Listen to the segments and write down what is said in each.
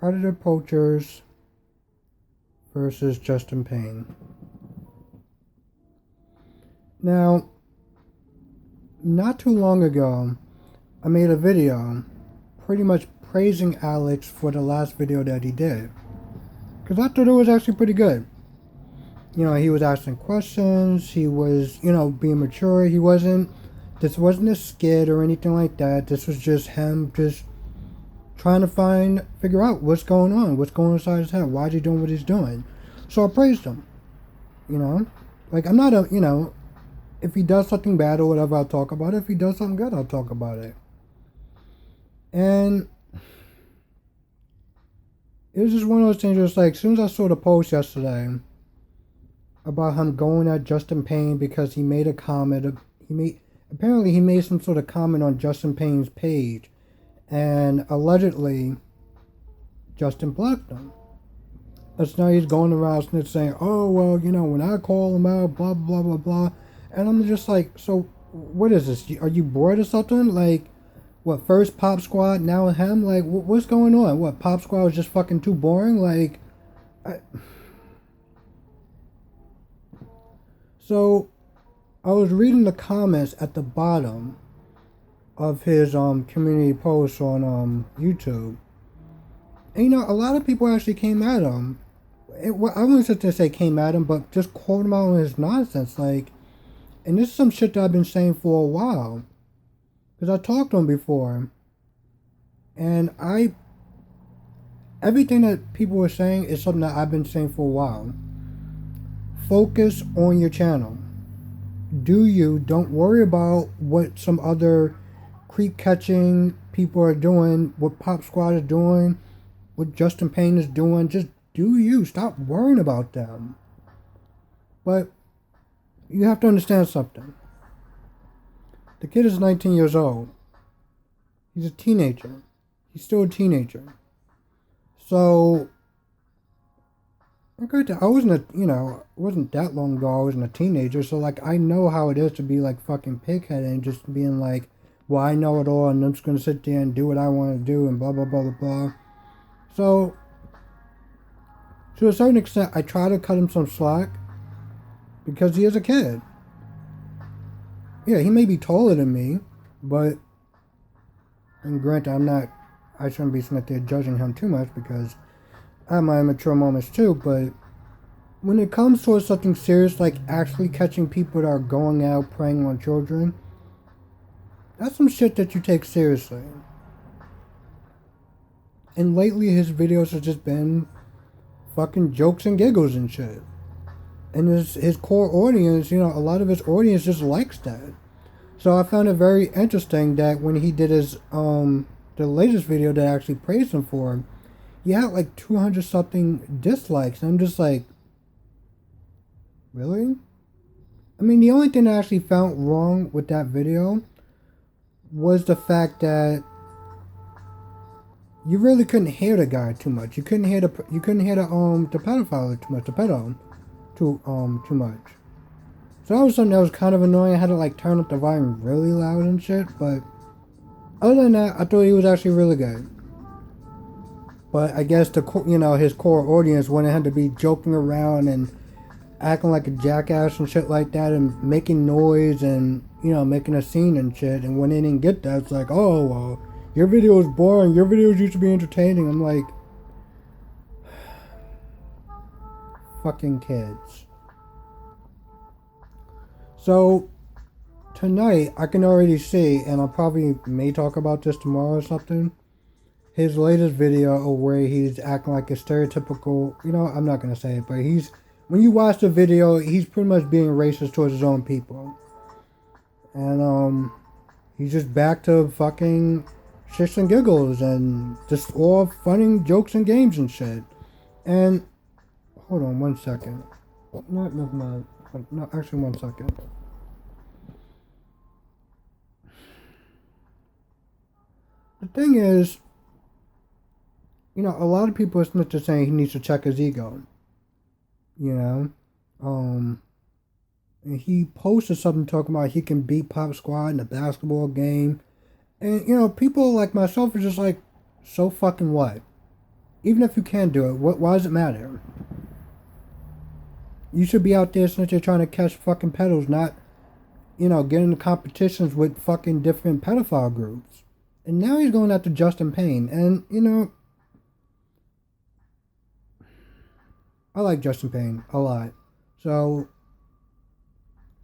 Predator Poachers versus Justin Payne. Now, not too long ago, I made a video pretty much praising Alex for the last video that he did. Because I thought it was actually pretty good. You know, he was asking questions, he was, being mature, this wasn't a skit or anything like that. This was just him just trying to figure out what's going on, what's going inside his head, why is he doing what he's doing. So I praised him, Like, I'm not if he does something bad or whatever, I'll talk about it. If he does something good, I'll talk about it. And it was just one of those things, just like, as soon as I saw the post yesterday about him going at Justin Payne because he made a comment, apparently he made some sort of comment on Justin Payne's page, and allegedly Justin blocked him. But now he's going around saying, oh, well, when I call him out, blah, blah, blah, blah. And I'm just like, so what is this? Are you bored or something? Like, what, first Pop Squad, now him? Like, what's going on? What, Pop Squad was just fucking too boring? Like, So, I was reading the comments at the bottom of his community post on YouTube. And a lot of people actually came at him. I wouldn't sit there and say came at him, but just called him out on his nonsense. Like, and this is some shit that I've been saying for a while. Because I talked to him before. And everything that people were saying is something that I've been saying for a while. Focus on your channel. Don't worry about what some other creep catching people are doing, what Pop Squad is doing, what Justin Payne is doing. Just do you. Stop worrying about them. But you have to understand something. The kid is 19 years old. He's a teenager. He's still a teenager. So, I wasn't it wasn't that long ago I wasn't a teenager, so, like, I know how it is to be, like, fucking pigheaded and just being like, well, I know it all, and I'm just gonna sit there and do what I want to do, and blah, blah, blah, blah, blah. So, to a certain extent, I try to cut him some slack, because he is a kid. Yeah, he may be taller than me, but, and granted, I shouldn't be sitting there judging him too much, because I have my immature moments too, but when it comes towards something serious, like actually catching people that are going out preying on children, that's some shit that you take seriously. And lately his videos have just been fucking jokes and giggles and shit. And his core audience, a lot of his audience just likes that. So I found it very interesting that when he did his, the latest video that I actually praised him for, he had like 200 something dislikes. And I'm just like, really? I mean, the only thing I actually found wrong with that video was the fact that you really couldn't hear the guy too much. You couldn't hear the pedophile too much, the pedo too much. So that was something that was kind of annoying. I had to like turn up the volume really loud and shit, but other than that, I thought he was actually really good. But I guess his core audience wanted him to be joking around and acting like a jackass and shit like that, and making noise and making a scene and shit. And when they didn't get that, it's like, oh well, your video is boring. Your videos used to be entertaining. I'm like, fucking kids. So tonight I can already see, and I probably may talk about this tomorrow or something, his latest video of where he's acting like a stereotypical, I'm not going to say it, but when you watch the video, he's pretty much being racist towards his own people. And, he's just back to fucking shits and giggles and just all funny jokes and games and shit. And, hold on 1 second. No, actually 1 second. The thing is, a lot of people are just saying he needs to check his ego. And he posted something talking about he can beat Pop Squad in a basketball game. And, people like myself are just like, so fucking what? Even if you can do it, why does it matter? You should be out there since you're trying to catch fucking pedos, not, get into competitions with fucking different pedophile groups. And now he's going after Justin Payne. And, I like Justin Payne a lot. So,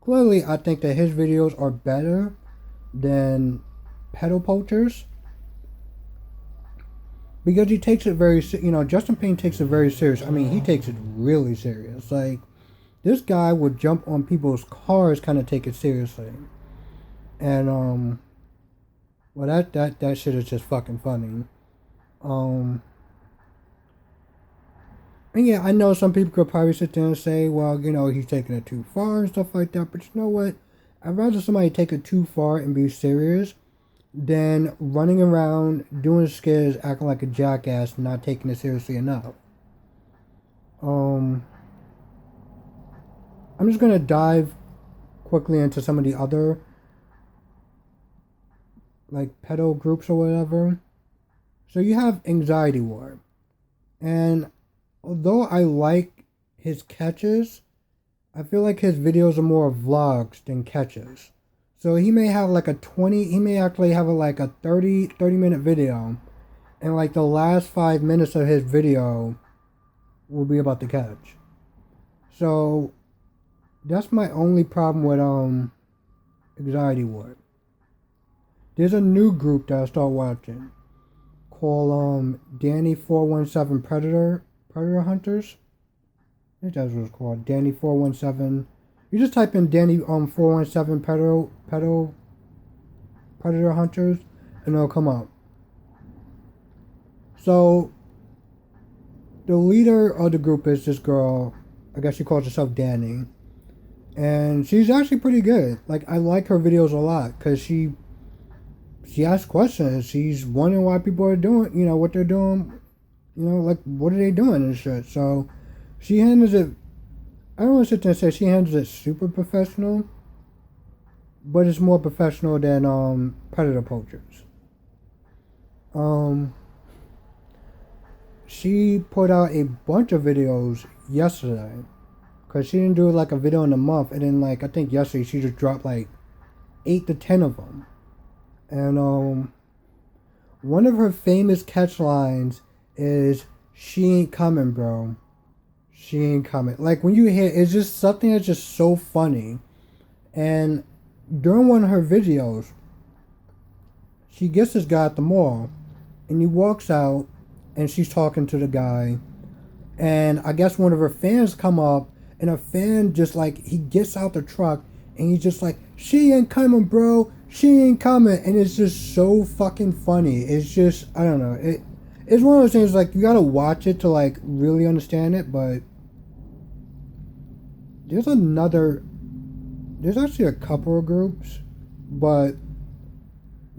clearly I think that his videos are better than poachers. Because he takes it very, Justin Payne takes it very serious. I mean, he takes it really serious. Like, this guy would jump on people's cars, kind of take it seriously. And, well, that shit is just fucking funny. And yeah, I know some people could probably sit there and say, well, he's taking it too far and stuff like that. But you know what? I'd rather somebody take it too far and be serious than running around doing skits, acting like a jackass, and not taking it seriously enough. I'm just gonna dive quickly into some of the other like pedo groups or whatever. So you have Anxiety War, and although I like his catches, I feel like his videos are more vlogs than catches. So he may have like he may actually have like a 30 minute video, and like the last 5 minutes of his video will be about the catch. So that's my only problem with Anxiety War. There's a new group that I start watching called Danny 417 Predator Hunters. I think that's what it's called. Danny 417. You just type in Danny 417 Predator Hunters and it'll come up. So the leader of the group is this girl. I guess she calls herself Danny. And she's actually pretty good. Like, I like her videos a lot because she asks questions. She's wondering why people are doing, what they're doing. Like, what are they doing and shit. So she handles it. I don't want to sit there and say she handles it super professional, but it's more professional than Predator Poachers. She put out a bunch of videos yesterday. Because she didn't do like a video in a month. And then like, I think yesterday she just dropped like 8 to 10 of them. And one of her famous catch lines is, "She ain't coming, bro. She ain't coming." Like when you hear, it's just something that's just so funny. And during one of her videos, she gets this guy at the mall. And he walks out and she's talking to the guy. And I guess one of her fans come up. And a fan just like, he gets out the truck and he's just like, "She ain't coming, bro. She ain't coming." And it's just so fucking funny. It's just, I don't know. It's one of those things like, you gotta watch it to like really understand it. But there's actually a couple of groups. But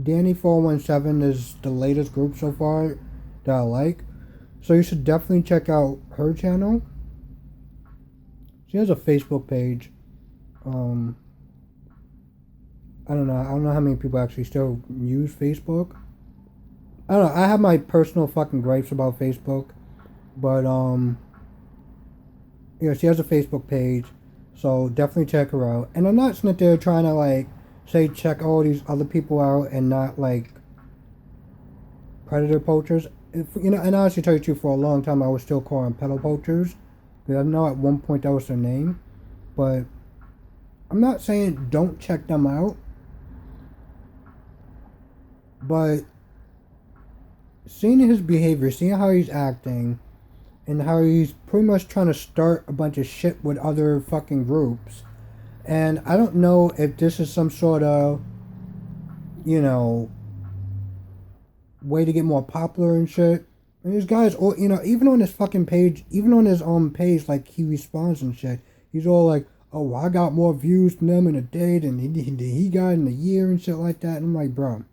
Danny 417 is the latest group so far that I like. So you should definitely check out her channel. She has a Facebook page. I don't know how many people actually still use Facebook. I don't know. I have my personal fucking gripes about Facebook, but she has a Facebook page, so definitely check her out. And I'm not sitting there trying to like say check all these other people out and not like Predator Poachers. And I actually tell you the truth, for a long time I was still calling pedo poachers. I know at one point that was their name, but I'm not saying don't check them out, but seeing his behavior, seeing how he's acting, and how he's pretty much trying to start a bunch of shit with other fucking groups, and I don't know if this is some sort of, way to get more popular and shit. And these guys, even on his fucking page, even on his own page, like, he responds and shit. He's all like, "Oh, well, I got more views than them in a day than he got in a year," and shit like that. And I'm like, bro.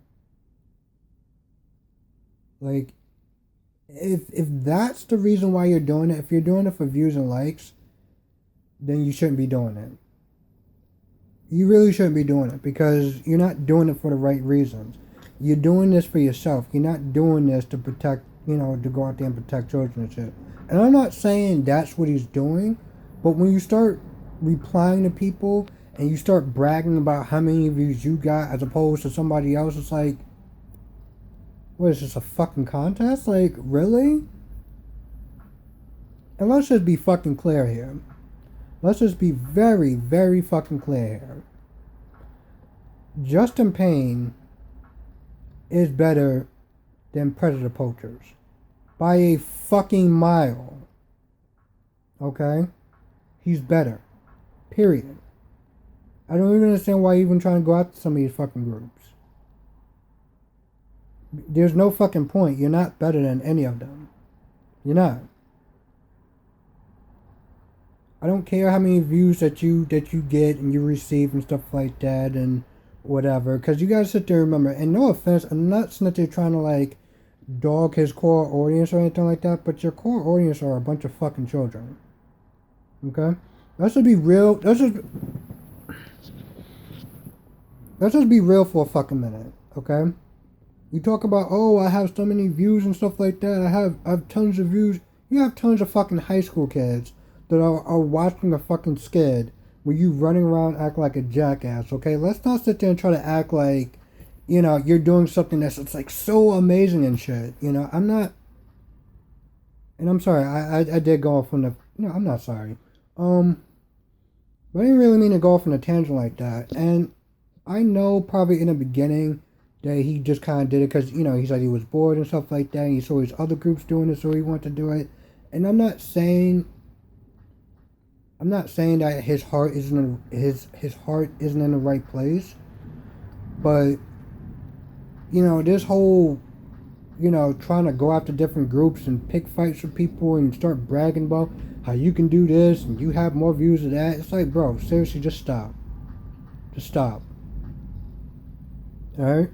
Like, if that's the reason why you're doing it, if you're doing it for views and likes, then you shouldn't be doing it. You really shouldn't be doing it, because you're not doing it for the right reasons. You're doing this for yourself. You're not doing this to protect to go out there and protect children and shit. And I'm not saying that's what he's doing, but when you start replying to people and you start bragging about how many views you got as opposed to somebody else, it's like, what is this, a fucking contest? Like, really? And let's just be fucking clear here. Let's just be very, very fucking clear here. Justin Payne is better than predator poachers. By a fucking mile. Okay? He's better. Period. I don't even understand why you're even trying to go after some of these fucking groups. There's no fucking point. You're not better than any of them. You're not. I don't care how many views that you get and you receive and stuff like that and whatever. Because you guys sit there and remember, and no offense, I'm not saying that they're trying to like dog his core audience or anything like that, but your core audience are a bunch of fucking children. Okay? Let's just be real. Let's just be real for a fucking minute, okay? You talk about, oh, I have so many views and stuff like that. I have tons of views. You have tons of fucking high school kids that are watching a fucking skid where you running around acting like a jackass, okay? Let's not sit there and try to act like, you're doing something that's it's like so amazing and shit. I'm not, and I'm sorry, I did go off on the, no, I'm not sorry. But I didn't really mean to go off on a tangent like that. And I know probably in the beginning that he just kind of did it because, he said he was bored and stuff like that. And he saw his other groups doing it, so he wanted to do it. And I'm not saying that his heart isn't his heart isn't in the right place. But, this whole, trying to go after different groups and pick fights with people and start bragging about how you can do this and you have more views of that. It's like, bro, seriously, just stop. Just stop. Alright?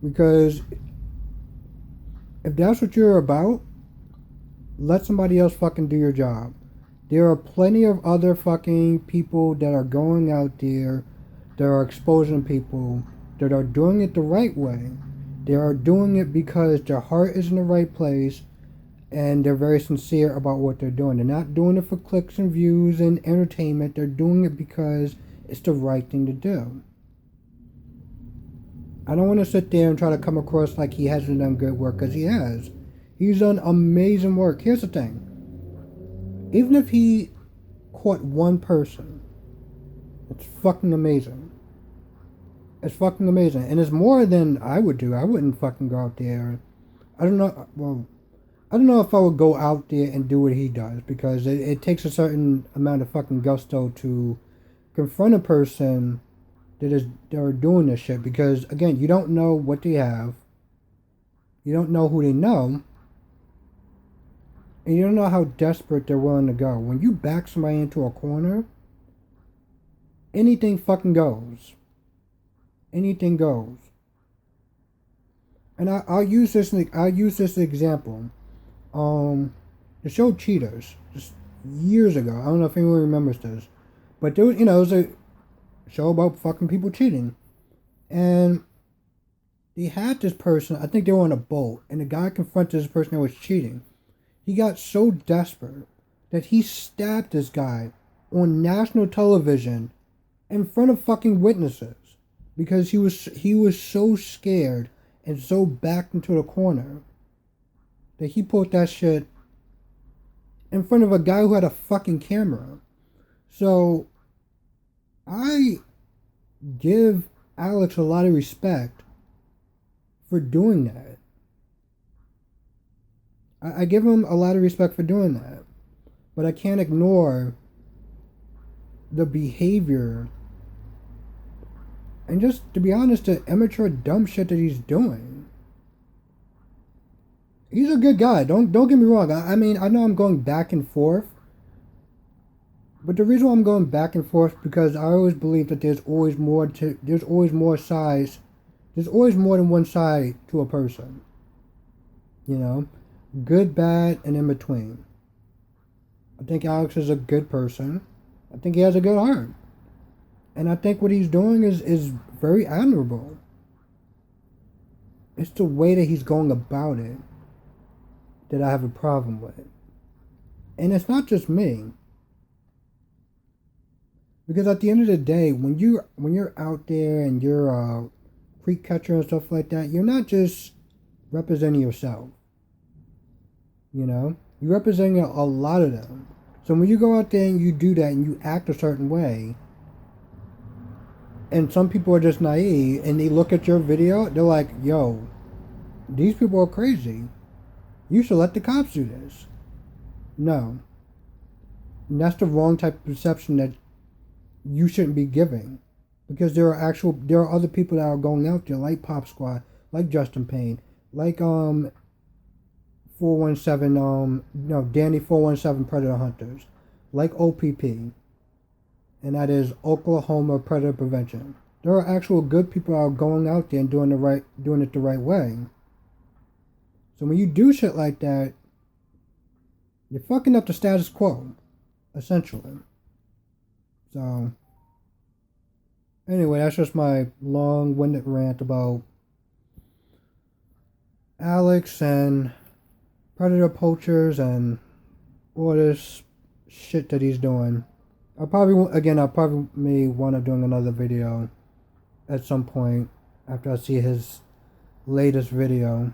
Because if that's what you're about, let somebody else fucking do your job. There are plenty of other fucking people that are going out there that are exposing people that are doing it the right way. They are doing it because their heart is in the right place and they're very sincere about what they're doing. They're not doing it for clicks and views and entertainment. They're doing it because it's the right thing to do. I don't want to sit there and try to come across like he hasn't done good work, because he has. He's done amazing work. Here's the thing. Even if he caught one person, it's fucking amazing. It's fucking amazing. And it's more than I would do. I wouldn't fucking go out there. I don't know if I would go out there and do what he does, because it takes a certain amount of fucking gusto to confront a person that are doing this shit, because again, you don't know what they have, you don't know who they know, and you don't know how desperate they're willing to go. When you back somebody into a corner, anything fucking goes. Anything goes. And I'll use this example. The show Cheaters, just years ago. I don't know if anyone remembers this, but there was, it was a show about fucking people cheating, and they had this person. I think they were on a boat, and the guy confronted this person that was cheating. He got so desperate that he stabbed this guy on national television in front of fucking witnesses, because he was so scared and so backed into the corner that he put that shit in front of a guy who had a fucking camera. So I give Alex a lot of respect for doing that. I give him a lot of respect for doing that. But I can't ignore the behavior and, just to be honest, the immature dumb shit that he's doing. He's a good guy. Don't get me wrong. I mean, I know I'm going back and forth. But the reason why I'm going back and forth, because I always believe that there's always more than one side to a person. Good, bad, and in between. I think Alex is a good person. I think he has a good heart. And I think what he's doing is very admirable. It's the way that he's going about it that I have a problem with. And it's not just me. Because at the end of the day, when you're out there and you're a creek catcher and stuff like that, you're not just representing yourself. You know? You're representing a lot of them. So when you go out there and you do that and you act a certain way, and some people are just naive and they look at your video, they're like, yo, these people are crazy. You should let the cops do this. No. And that's the wrong type of perception that you shouldn't be giving. Because there are other people that are going out there, like Pop Squad, like Justin Payne, like 417, Danny 417 Predator Hunters, like OPP, and that is Oklahoma Predator Prevention. There are actual good people that are going out there and doing it the right way. So when you do shit like that, you're fucking up the status quo, essentially. So, anyway, that's just my long-winded rant about Alex and predator poachers and all this shit that he's doing. I probably may wind up doing another video at some point after I see his latest video.